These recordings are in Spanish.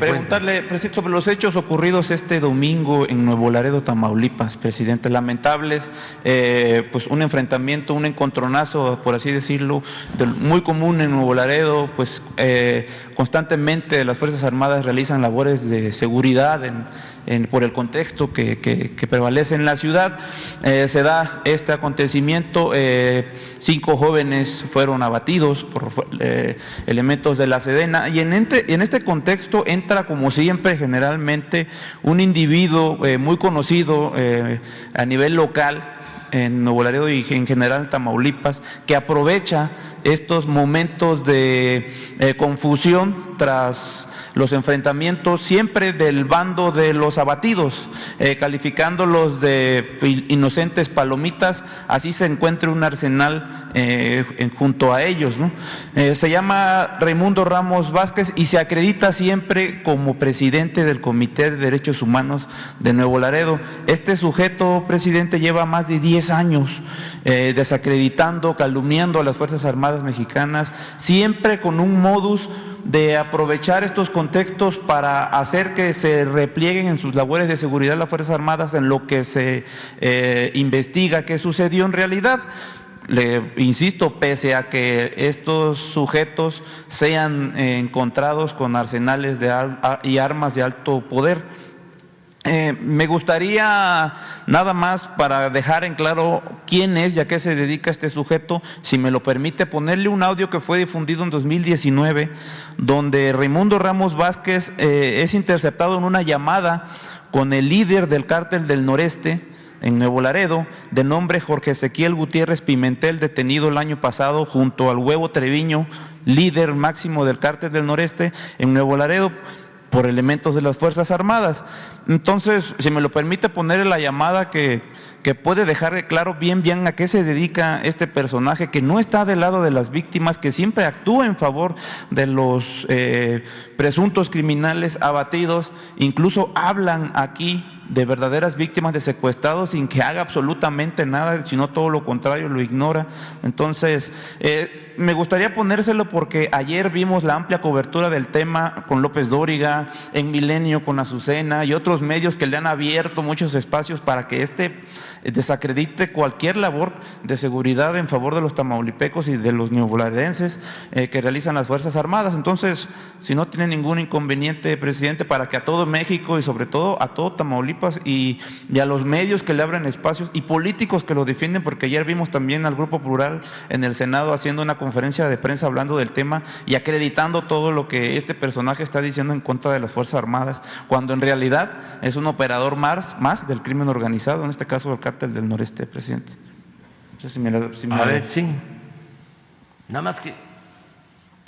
Preguntarle, presidente, sobre los hechos ocurridos este domingo en Nuevo Laredo, Tamaulipas, presidente. Lamentables, pues un enfrentamiento, un encontronazo, por así decirlo, muy común en Nuevo Laredo, pues constantemente las Fuerzas Armadas realizan labores de seguridad por el contexto que prevalece en la ciudad. Se da este acontecimiento, 5 jóvenes fueron abatidos por elementos de la Sedena, y en este contexto entra, como siempre, generalmente un individuo muy conocido a nivel local en Nuevo Laredo y en general en Tamaulipas, que aprovecha estos momentos de confusión tras los enfrentamientos siempre del bando de los abatidos, calificándolos de inocentes palomitas. Así se encuentra un arsenal junto a ellos, ¿no? Se llama Raimundo Ramos Vázquez y se acredita siempre como presidente del Comité de Derechos Humanos de Nuevo Laredo. Este sujeto, presidente, lleva más de 10 años desacreditando, calumniando a las Fuerzas Armadas mexicanas, siempre con un modus de aprovechar estos contextos para hacer que se replieguen en sus labores de seguridad las Fuerzas Armadas en lo que se investiga qué sucedió en realidad. Le insisto, pese a que estos sujetos sean encontrados con arsenales y armas de alto poder, me gustaría, nada más para dejar en claro quién es y a qué se dedica este sujeto, si me lo permite, ponerle un audio que fue difundido en 2019, donde Raimundo Ramos Vázquez es interceptado en una llamada con el líder del Cártel del Noreste en Nuevo Laredo, de nombre Jorge Ezequiel Gutiérrez Pimentel, detenido el año pasado junto al Huevo Treviño, líder máximo del Cártel del Noreste en Nuevo Laredo, por elementos de las Fuerzas Armadas. Entonces, si me lo permite, ponerle la llamada que puede dejar claro bien a qué se dedica este personaje, que no está del lado de las víctimas, que siempre actúa en favor de los presuntos criminales abatidos. Incluso hablan aquí de verdaderas víctimas de secuestrados sin que haga absolutamente nada, sino todo lo contrario, lo ignora. Entonces, me gustaría ponérselo porque ayer vimos la amplia cobertura del tema con López Dóriga, en Milenio con Azucena y otros medios que le han abierto muchos espacios para que desacredite cualquier labor de seguridad en favor de los tamaulipecos y de los neoboladenses que realizan las Fuerzas Armadas. Entonces, si no tiene ningún inconveniente, presidente, para que a todo México y sobre todo a todo Tamaulipas y a los medios que le abren espacios y políticos que lo defienden, porque ayer vimos también al Grupo Plural en el Senado haciendo una conferencia de prensa hablando del tema y acreditando todo lo que este personaje está diciendo en contra de las Fuerzas Armadas, cuando en realidad es un operador más del crimen organizado, en este caso del Cártel del Noreste, presidente. No sé si me a ver, sí. Nada más que…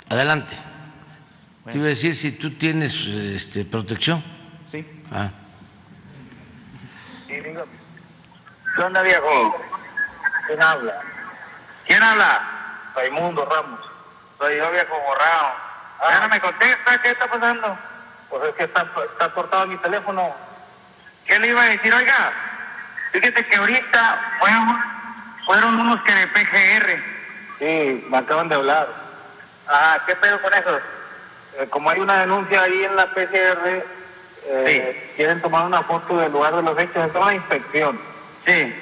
Adelante. Bueno. Te iba a decir si tú tienes protección. Sí. Sí, dígame. ¿Qué onda, viejo? ¿Quién habla? ¿Quién habla? Raimundo Ramos. Soy yo, viejo borrado. Ya no me contesta, ¿qué está pasando? Pues es que está cortado mi teléfono. ¿Qué le iba a decir? Oiga, fíjate que ahorita fueron unos que de PGR. Sí, me acaban de hablar. ¿Qué pedo con eso? Como hay una denuncia ahí en la PGR, sí, quieren tomar una foto del lugar de los hechos, es una inspección. Sí.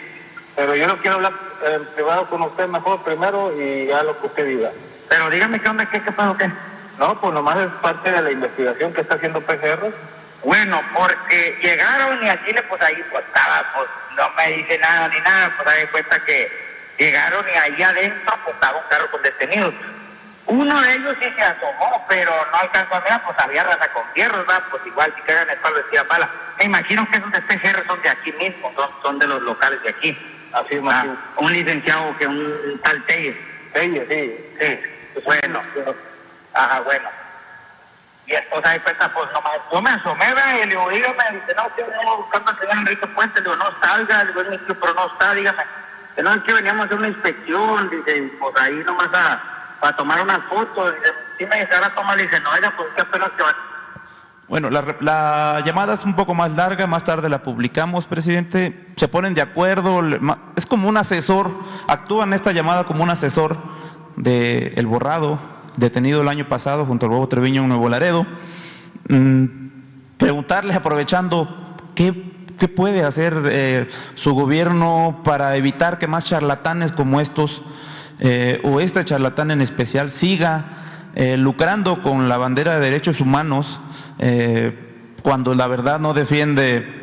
Pero yo no quiero hablar en privado con usted mejor primero y ya lo que usted diga. Pero dígame qué onda, qué pasó, qué. No, pues nomás es parte de la investigación que está haciendo PGR. Bueno, porque llegaron y aquí pues ahí pues estaba, pues no me dice nada ni nada, pues ahí cuenta que llegaron y ahí adentro pues estaba un carro con detenidos. Uno de ellos sí se asomó, pero no alcanzó a ver, pues había raza con hierros, ¿verdad? Pues igual si cagan el palo decía bala. Me imagino que esos de PGR son de aquí mismo, son de los locales de aquí. Así es, un licenciado que un tal Telles. Telles, sí. Bueno. Bueno. Y después ahí cuenta, pues nomás, yo me asomé, ¿verdad? Y le digo, dígame, dice, no, que venimos buscando al señor Enrique Puente, le digo, no salga, le digo, pero no está, dígame. No, es que veníamos a hacer una inspección, dice, pues ahí nomás para tomar unas fotos, dice, sí me dice, ahora toma, dice, no, oiga, pues qué apenas que van. Bueno, la llamada es un poco más larga, más tarde la publicamos, presidente, se ponen de acuerdo, es como un asesor, actúa en esta llamada como un asesor del borrado, detenido el año pasado junto al Huevo Treviño en Nuevo Laredo. preguntarles, aprovechando, ¿qué puede hacer su gobierno para evitar que más charlatanes como estos, o este charlatán en especial, siga lucrando con la bandera de derechos humanos, cuando la verdad no defiende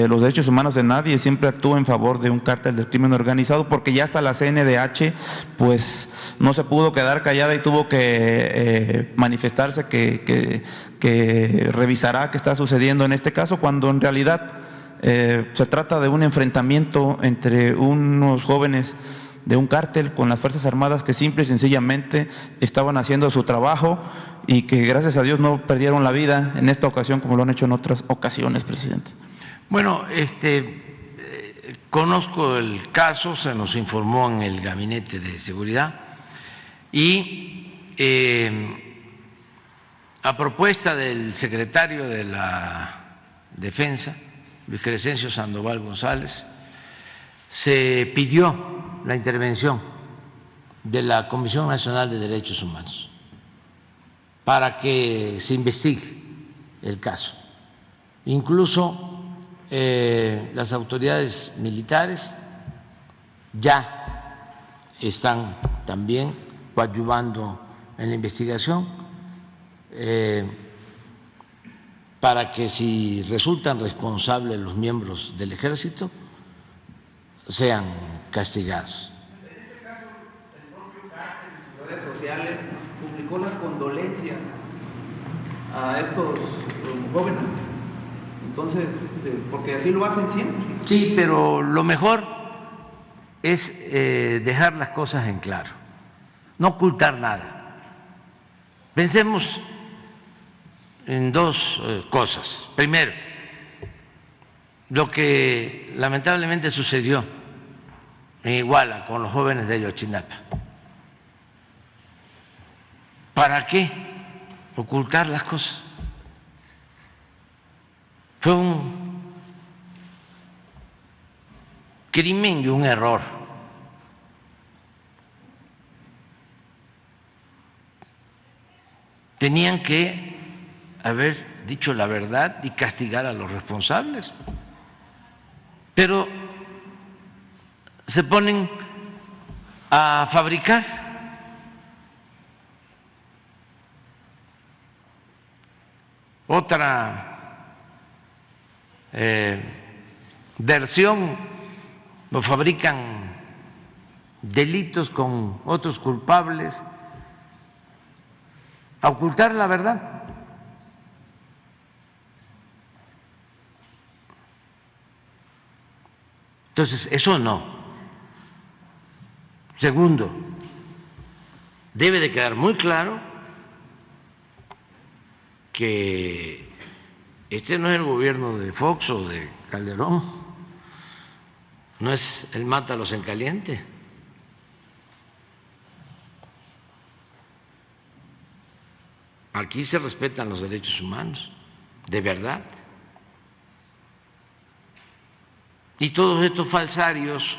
los derechos humanos de nadie, siempre actúa en favor de un cártel del crimen organizado, porque ya hasta la CNDH pues no se pudo quedar callada y tuvo que manifestarse que revisará qué está sucediendo en este caso, cuando en realidad se trata de un enfrentamiento entre unos jóvenes de un cártel con las Fuerzas Armadas que simple y sencillamente estaban haciendo su trabajo y que gracias a Dios no perdieron la vida en esta ocasión como lo han hecho en otras ocasiones, presidente. Bueno, conozco el caso, se nos informó en el Gabinete de Seguridad y a propuesta del secretario de la Defensa, Luis Crescencio Sandoval González, se pidió la intervención de la Comisión Nacional de Derechos Humanos para que se investigue el caso. Incluso las autoridades militares ya están también coadyuvando en la investigación para que si resultan responsables los miembros del Ejército sean castigados. En este caso, el propio cártel en sus redes sociales publicó las condolencias a estos jóvenes. Entonces, porque así lo hacen siempre. Sí, pero lo mejor es dejar las cosas en claro, no ocultar nada. Pensemos en dos cosas. Primero, lo que lamentablemente sucedió en Iguala con los jóvenes de Ayotzinapa. ¿Para qué ocultar las cosas? Fue un crimen y un error. Tenían que haber dicho la verdad y castigar a los responsables, pero se ponen a fabricar otra versión, o fabrican delitos con otros culpables, a ocultar la verdad. Entonces, eso no. Segundo, debe de quedar muy claro que este no es el gobierno de Fox o de Calderón, no es el mátalos en caliente. Aquí se respetan los derechos humanos, de verdad. Y todos estos falsarios,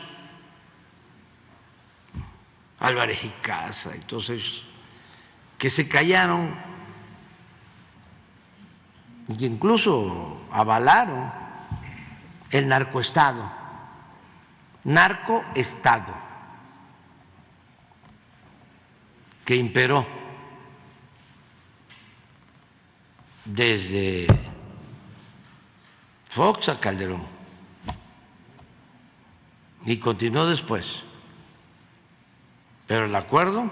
Álvarez y Casa y todos ellos, que se callaron y que incluso avalaron el narcoestado que imperó desde Fox a Calderón y continuó después. Pero el acuerdo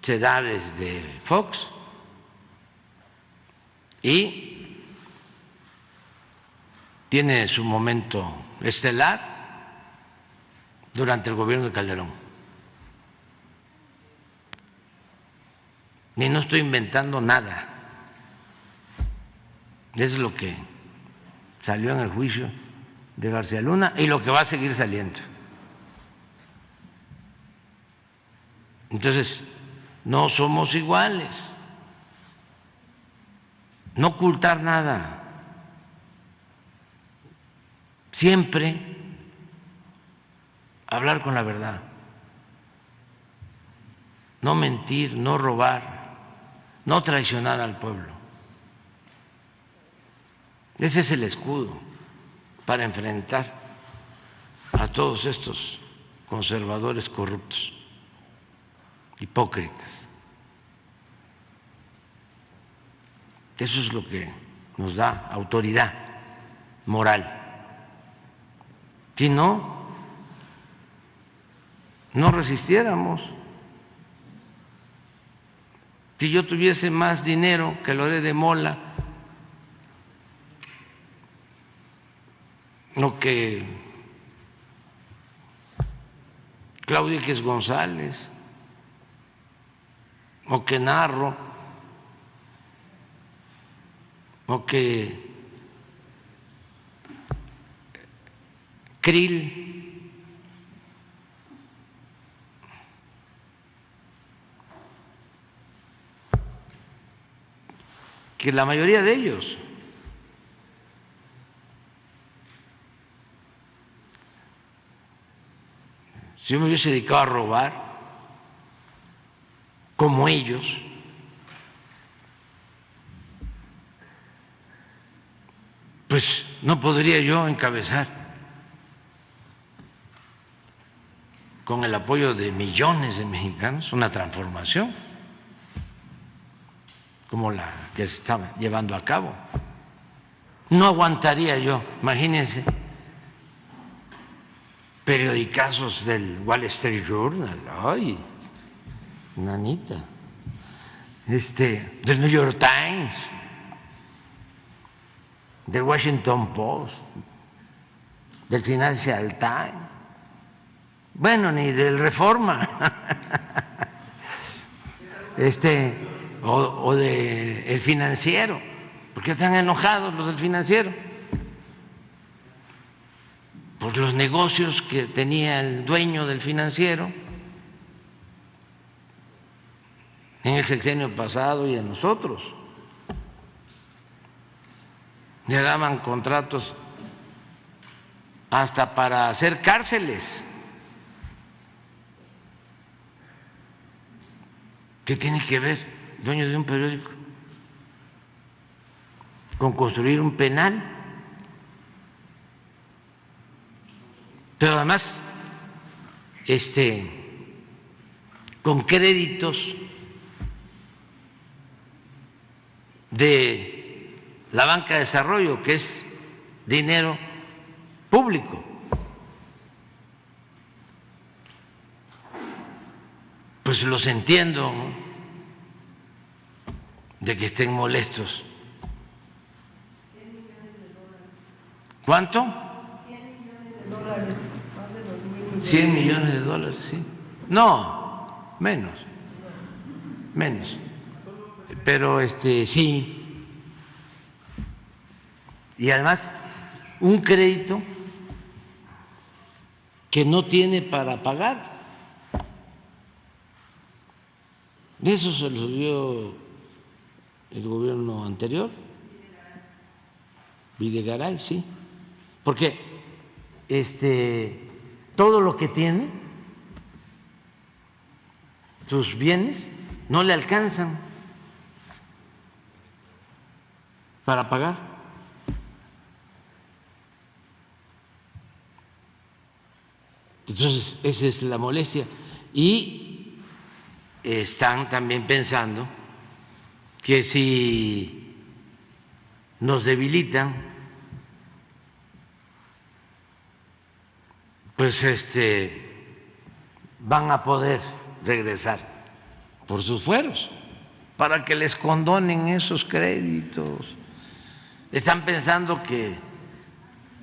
se da desde Fox y tiene su momento estelar durante el gobierno de Calderón. Ni no estoy inventando nada. Es lo que salió en el juicio de García Luna y lo que va a seguir saliendo. Entonces, no somos iguales. No ocultar nada. Siempre hablar con la verdad. No mentir, no robar. no traicionar al pueblo. Ese es el escudo para enfrentar a todos estos conservadores corruptos, hipócritas. Eso es lo que nos da autoridad moral. Si no, no resistiéramos. Si yo tuviese más dinero que Loret de Mola o que Claudia X González o que Narro o que Krill, que la mayoría de ellos si yo me hubiese dedicado a robar como ellos, pues no podría yo encabezar con el apoyo de millones de mexicanos una transformación como la que se estaba llevando a cabo. No aguantaría yo, imagínense, periodicazos del Wall Street Journal, ay, nanita, del New York Times, del Washington Post, del Financial Times, bueno, ni del Reforma, o de El Financiero, porque están enojados los del Financiero por los negocios que tenía el dueño del Financiero en el sexenio pasado y a nosotros. Le daban contratos hasta para hacer cárceles. ¿Qué tiene que ver, dueño de un periódico, con construir un penal? Pero además, con créditos de la banca de desarrollo, que es dinero público. Pues los entiendo, ¿no?, de que estén molestos. ¿Cuánto? 100 millones de dólares, sí. No, menos. Pero sí. Y además, un crédito que no tiene para pagar. Eso se lo dio el gobierno anterior, Videgaray, sí, porque todo lo que tiene, sus bienes, no le alcanzan para pagar. Entonces, esa es la molestia. Y están también pensando que si nos debilitan, pues van a poder regresar por sus fueros para que les condonen esos créditos. Están pensando que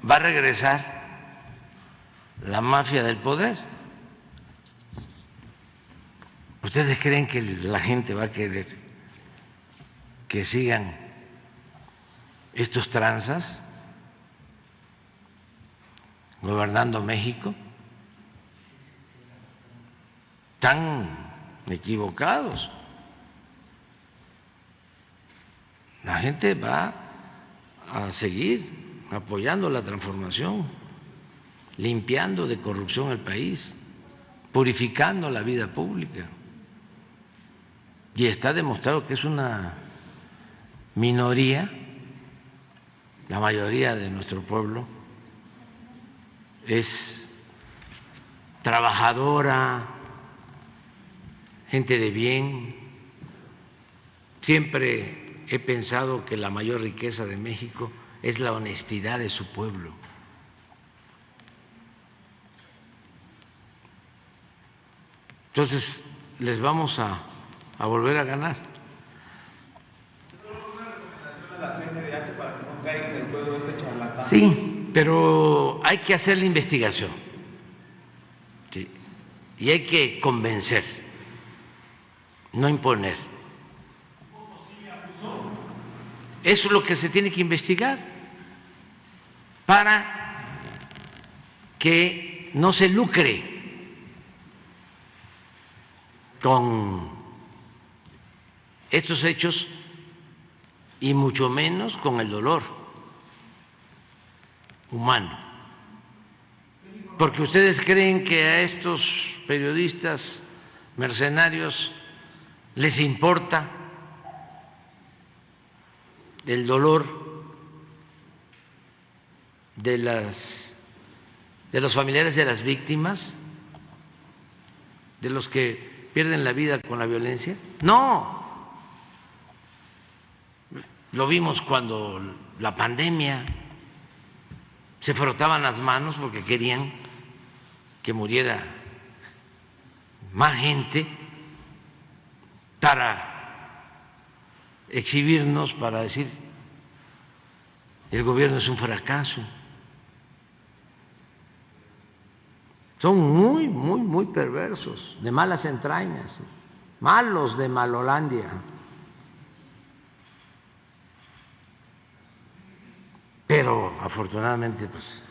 va a regresar la mafia del poder. ¿Ustedes creen que la gente va a querer que sigan estos tranzas gobernando México? Están equivocados. La gente va a seguir apoyando la transformación, limpiando de corrupción el país, purificando la vida pública. y está demostrado que es una minoría, la mayoría de nuestro pueblo es trabajadora, gente de bien. Siempre he pensado que la mayor riqueza de México es la honestidad de su pueblo. Entonces, les vamos a volver a ganar. Sí, pero hay que hacer la investigación, ¿sí? Y hay que convencer, no imponer. Eso es lo que se tiene que investigar para que no se lucre con estos hechos y mucho menos con el dolor humano. Porque ustedes creen que a estos periodistas mercenarios les importa el dolor de los familiares de las víctimas, de los que pierden la vida con la violencia. No, lo vimos cuando la pandemia, se frotaban las manos porque querían que muriera más gente para exhibirnos, para decir el gobierno es un fracaso. Son muy, muy, muy perversos, de malas entrañas, malos de Malolandia. Pero afortunadamente, pues,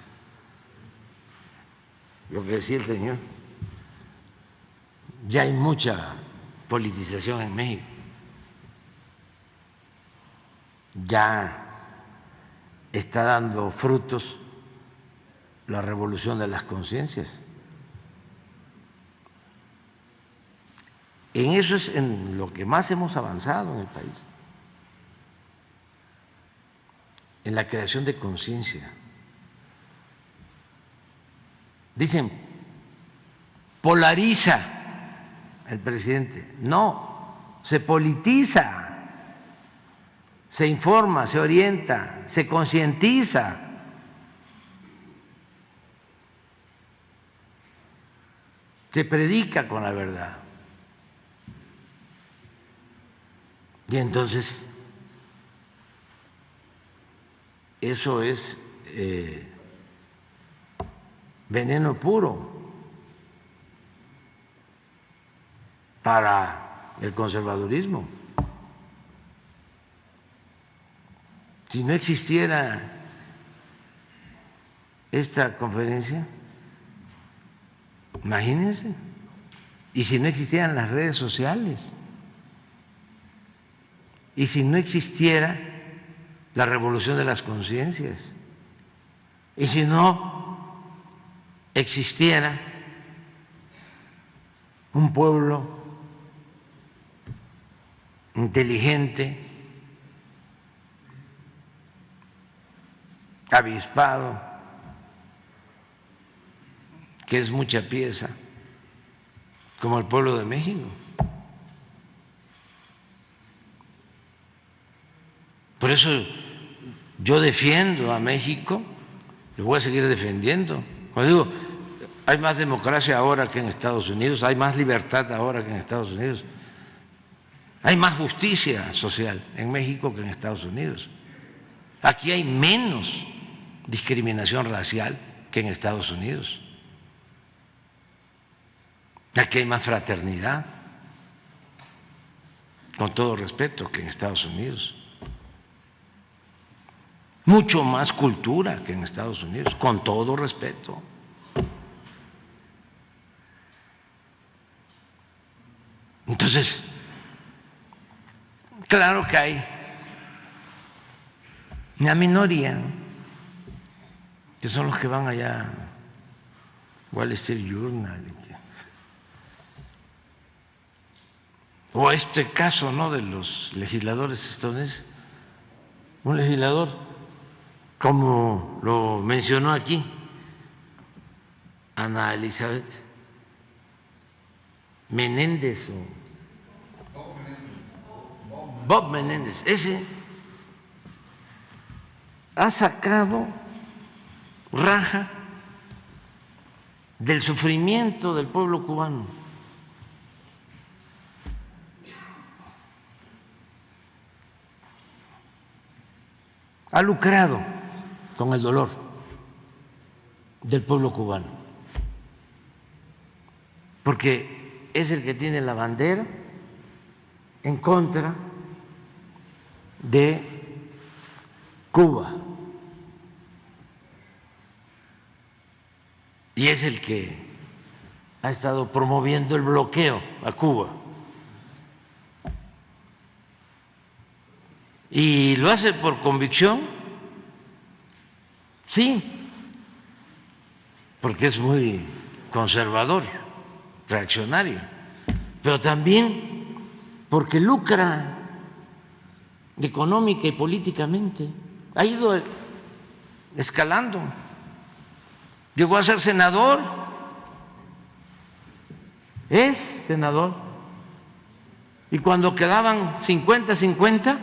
lo que decía el señor, ya hay mucha politización en México. Ya está dando frutos la revolución de las conciencias. En eso es en lo que más hemos avanzado en el país, en la creación de conciencia. Dicen, polariza el presidente. No, se politiza. Se informa, se orienta, se concientiza. Se predica con la verdad. Y entonces, eso es veneno puro para el conservadurismo. Si no existiera esta conferencia, imagínense, y si no existieran las redes sociales, y si no existiera la revolución de las conciencias, y si no existiera un pueblo inteligente, avispado, que es mucha pieza, como el pueblo de México. Por eso yo defiendo a México, lo voy a seguir defendiendo. Cuando digo, hay más democracia ahora que en Estados Unidos, hay más libertad ahora que en Estados Unidos, hay más justicia social en México que en Estados Unidos. Aquí hay menos discriminación racial que en Estados Unidos. Aquí hay más fraternidad, con todo respeto, que en Estados Unidos. Mucho más cultura que en Estados Unidos, con todo respeto. Entonces, claro que hay una minoría que son los que van allá, Wall Street Journal, O este caso, ¿no?, de los legisladores estadounidenses. Un legislador, como lo mencionó aquí Ana Elizabeth Menéndez o Bob Menéndez, ese ha sacado raja del sufrimiento del pueblo cubano. Ha lucrado con el dolor del pueblo cubano, porque es el que tiene la bandera en contra de Cuba y es el que ha estado promoviendo el bloqueo a Cuba. ¿Y lo hace por convicción? Sí, porque es muy conservador, reaccionario, pero también porque lucra económica y políticamente. Ha ido escalando. Llegó a ser senador, es senador, y cuando quedaban 50-50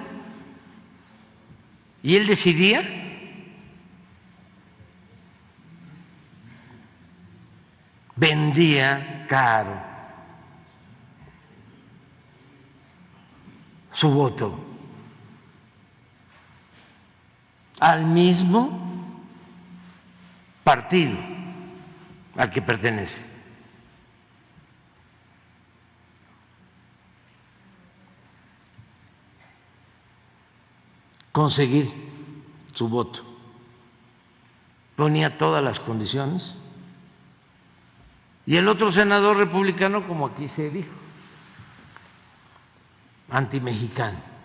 y él decidía, vendía caro su voto al mismo partido al que pertenece. Conseguir su voto. Ponía todas las condiciones. Y el otro senador republicano, como aquí se dijo, antimexicano.